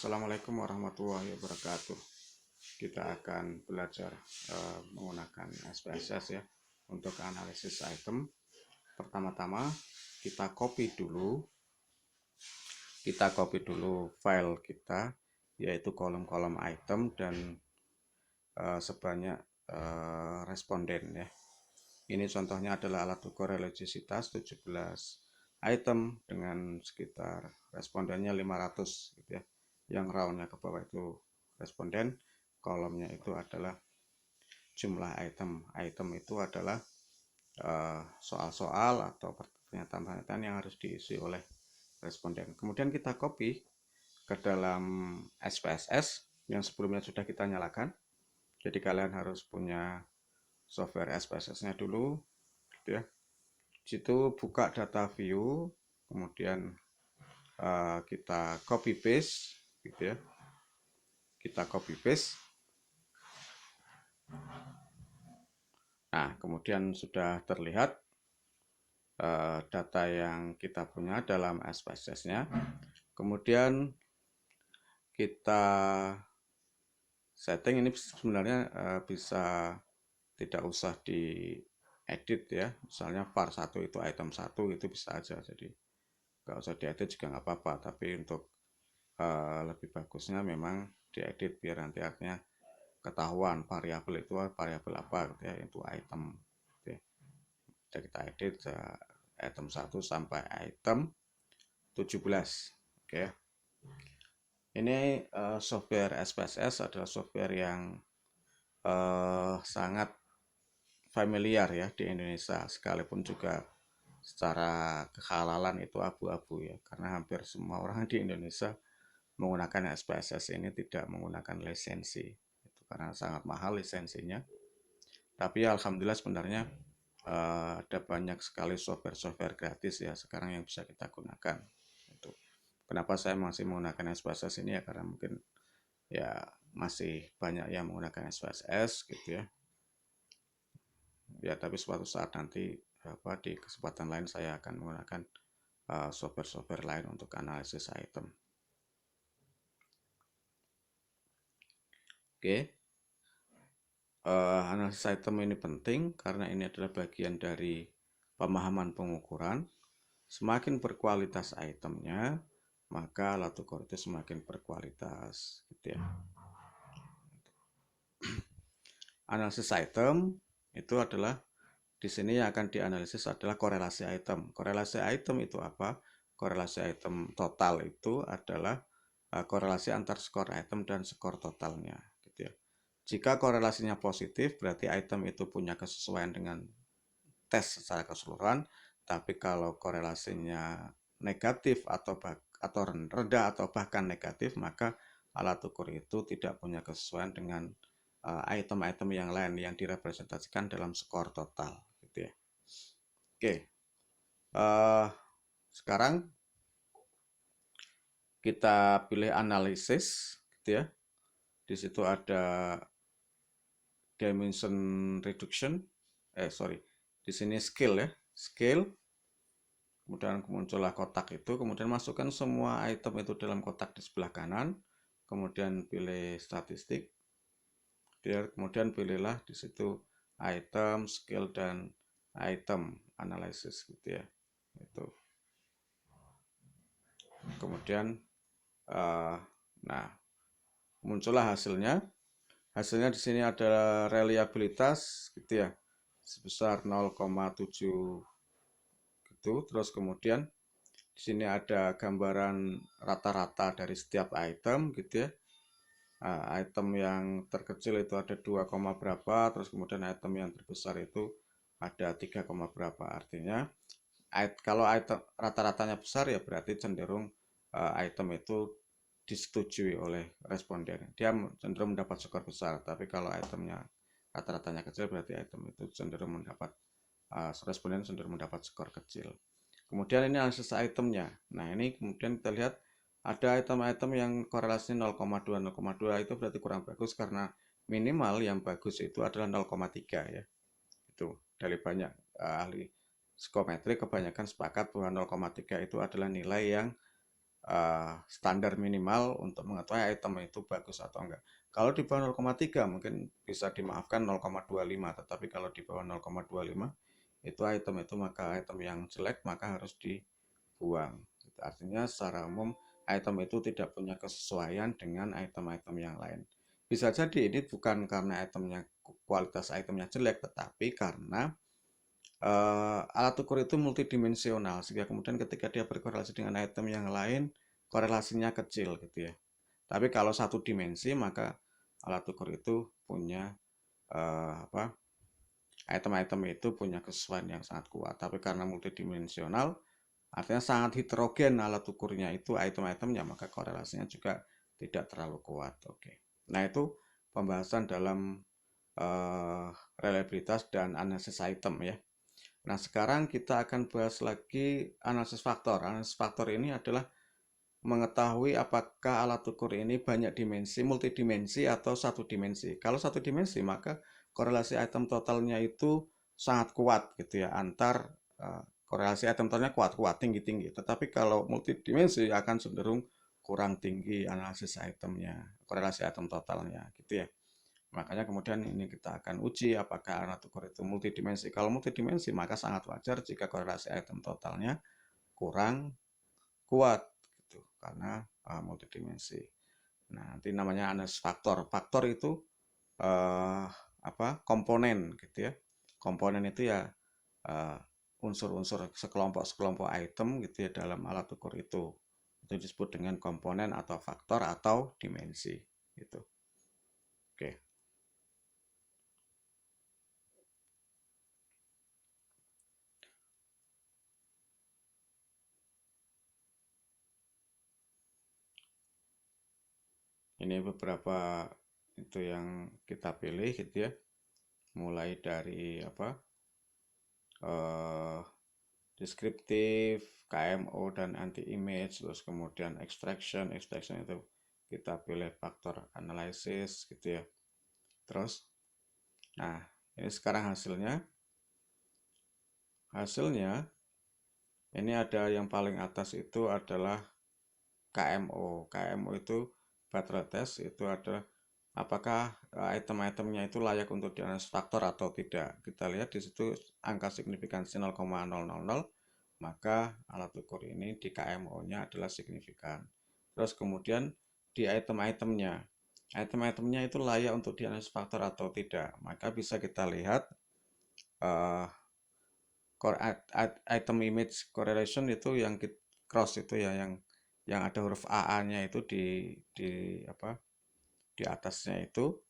Assalamualaikum warahmatullahi wabarakatuh. Kita akan belajar menggunakan SPSS ya untuk analisis item. Pertama-tama kita copy dulu file kita, yaitu kolom-kolom item dan sebanyak responden ya. Ini contohnya adalah alat ukur religiositas 17 item dengan sekitar respondennya 500 gitu ya. Yang roundnya ke bawah itu responden, kolomnya itu adalah jumlah item. Item itu adalah soal-soal atau pernyataan-pernyataan yang harus diisi oleh responden. Kemudian kita copy ke dalam SPSS yang sebelumnya sudah kita nyalakan. Jadi kalian harus punya software SPSS-nya dulu, gitu ya. Situ buka data view, kemudian kita copy paste, gitu ya. Kita copy paste. Nah, kemudian sudah terlihat data yang kita punya dalam SPSS-nya. Kemudian kita setting, ini sebenarnya bisa tidak usah diedit ya. Misalnya var 1 itu item 1 itu bisa aja, jadi nggak usah diedit juga nggak apa-apa. Tapi untuk lebih bagusnya memang diedit biar nanti akhirnya ketahuan variabel itu variabel apa gitu ya, itu item gitu ya. Jadi kita edit item 1 sampai item 17. Oke. Ini software SPSS adalah software yang sangat familiar ya di Indonesia, sekalipun juga secara kehalalan itu abu-abu ya, karena hampir semua orang di Indonesia menggunakan SPSS ini tidak menggunakan lisensi, itu karena sangat mahal lisensinya. Tapi alhamdulillah sebenarnya ada banyak sekali software-software gratis ya sekarang yang bisa kita gunakan. Itu kenapa saya masih menggunakan SPSS ini ya, karena mungkin ya masih banyak yang menggunakan SPSS gitu ya. Ya, tapi suatu saat nanti di kesempatan lain saya akan menggunakan software-software lain untuk analisis item. Oke. Analisis item ini penting karena ini adalah bagian dari pemahaman pengukuran. Semakin berkualitas itemnya, maka alat ukur itu semakin berkualitas gitu ya. Analisis item itu adalah di sini yang akan dianalisis adalah korelasi item. Korelasi item itu apa? Korelasi item total itu adalah korelasi antar skor item dan skor totalnya gitu ya. Jika korelasinya positif, berarti item itu punya kesesuaian dengan tes secara keseluruhan. Tapi kalau korelasinya negatif atau rendah atau bahkan negatif, maka alat ukur itu tidak punya kesesuaian dengan item-item yang lain yang direpresentasikan dalam skor total gitu ya. Oke. Sekarang kita pilih analisis gitu ya. Di situ ada dimension reduction, di sini scale ya, scale. Kemudian muncullah kotak itu, kemudian masukkan semua item itu dalam kotak di sebelah kanan, kemudian pilih statistik, kemudian pilihlah di situ item, scale, dan item analysis gitu ya. Itu. Kemudian nah, muncullah hasilnya. Hasilnya di sini ada reliabilitas gitu ya, sebesar 0,7 gitu. Terus kemudian di sini ada gambaran rata-rata dari setiap item gitu ya. Item yang terkecil itu ada 2, berapa, terus kemudian item yang terbesar itu ada 3, berapa. Artinya kalau item rata-ratanya besar ya berarti cenderung item itu disetujui oleh responden, dia cenderung mendapat skor besar. Tapi kalau itemnya rata-ratanya kecil, berarti item itu cenderung mendapat responden cenderung mendapat skor kecil. Kemudian ini analisis itemnya. Nah, ini kemudian kita lihat ada item-item yang korelasinya 0,2 itu berarti kurang bagus, karena minimal yang bagus itu adalah 0,3 ya. Itu dari banyak ahli psikometri kebanyakan sepakat bahwa 0,3 itu adalah nilai yang standar minimal untuk mengetahui item itu bagus atau enggak. Kalau di bawah 0,3 mungkin bisa dimaafkan 0,25, tetapi kalau di bawah 0,25 itu item itu maka item yang jelek maka harus dibuang. Artinya secara umum item itu tidak punya kesesuaian dengan item-item yang lain. Bisa jadi ini bukan karena kualitas itemnya jelek, tetapi karena alat ukur itu multidimensional sehingga kemudian ketika dia berkorelasi dengan item yang lain korelasinya kecil gitu ya. Tapi kalau satu dimensi maka alat ukur itu punya apa item-item itu punya kesesuaian yang sangat kuat. Tapi karena multidimensional artinya sangat heterogen alat ukurnya itu item-itemnya maka korelasinya juga tidak terlalu kuat. Oke. Nah, itu pembahasan dalam reliabilitas dan analisis item ya. Nah, sekarang kita akan bahas lagi analisis faktor. Analisis faktor ini adalah mengetahui apakah alat ukur ini banyak dimensi, multidimensi, atau satu dimensi. Kalau satu dimensi, maka korelasi item totalnya itu sangat kuat gitu ya, korelasi item totalnya kuat-kuat, tinggi-tinggi. Tetapi kalau multidimensi akan cenderung kurang tinggi analisis itemnya, korelasi item totalnya gitu ya. Makanya kemudian ini kita akan uji apakah alat ukur itu multidimensi. Kalau multidimensi maka sangat wajar jika korelasi item totalnya kurang kuat gitu karena multidimensi. Nah, nanti namanya analisis faktor. Faktor itu komponen gitu ya. Komponen itu ya unsur-unsur sekelompok item gitu ya dalam alat ukur itu. Itu disebut dengan komponen atau faktor atau dimensi gitu. Oke. Ini beberapa itu yang kita pilih gitu ya. Mulai dari deskriptif, KMO dan anti image, terus kemudian extraction itu kita pilih faktor analysis gitu ya. Terus, nah ini sekarang hasilnya ini ada yang paling atas itu adalah KMO. KMO itu baterai test itu adalah apakah item-itemnya itu layak untuk dianalisis faktor atau tidak. Kita lihat di situ angka signifikansi 0,000, maka alat ukur ini di KMO-nya adalah signifikan. Terus kemudian di item-itemnya itu layak untuk dianalisis faktor atau tidak. Maka bisa kita lihat item image correlation itu yang cross itu ya yang ada huruf AA-nya itu di atasnya itu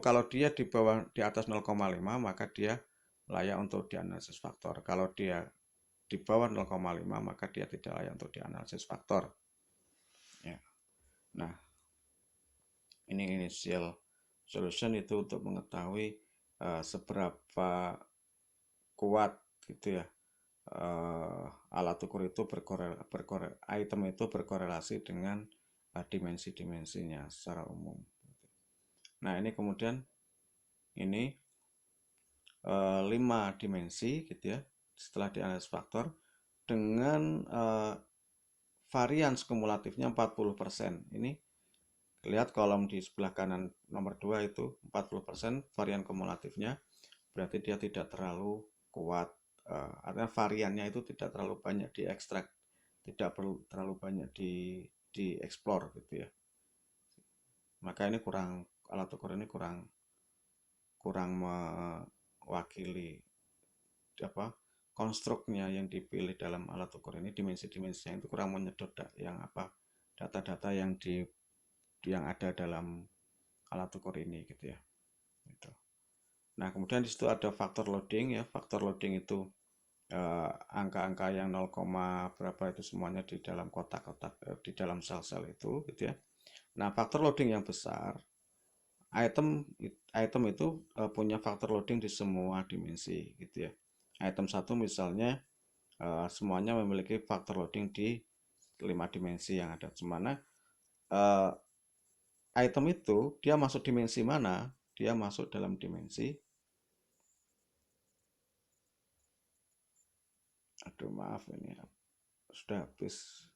kalau dia di atas 0,5 maka dia layak untuk dianalisis faktor. Kalau dia di bawah 0,5 maka dia tidak layak untuk dianalisis faktor. Ya. Nah, ini initial solution itu untuk mengetahui seberapa kuat gitu ya alat ukur itu item itu berkorelasi dengan dimensi-dimensinya secara umum. Nah, ini kemudian ini 5 dimensi gitu ya setelah dianalisis faktor dengan varians kumulatifnya 40%. Ini lihat kolom di sebelah kanan nomor 2 itu 40% varian kumulatifnya, berarti dia tidak terlalu kuat. Artinya variannya itu tidak terlalu banyak diekstrak, tidak perlu terlalu banyak dieksplor gitu ya. Maka ini alat ukur ini kurang mewakili konstruknya yang dipilih dalam alat ukur ini, dimensi-dimensinya itu kurang menyedot data-data yang ada dalam alat ukur ini gitu ya. Gitu. Nah, kemudian di situ ada faktor loading ya. Faktor loading itu angka-angka yang 0, berapa itu semuanya di dalam kotak-kotak di dalam sel-sel itu gitu ya. Nah, faktor loading yang besar item itu punya faktor loading di semua dimensi gitu ya. Item 1 misalnya semuanya memiliki faktor loading di 5 dimensi yang ada. Semana item itu dia masuk dimensi mana? Dia masuk dalam dimensi aduh maaf ini sudah habis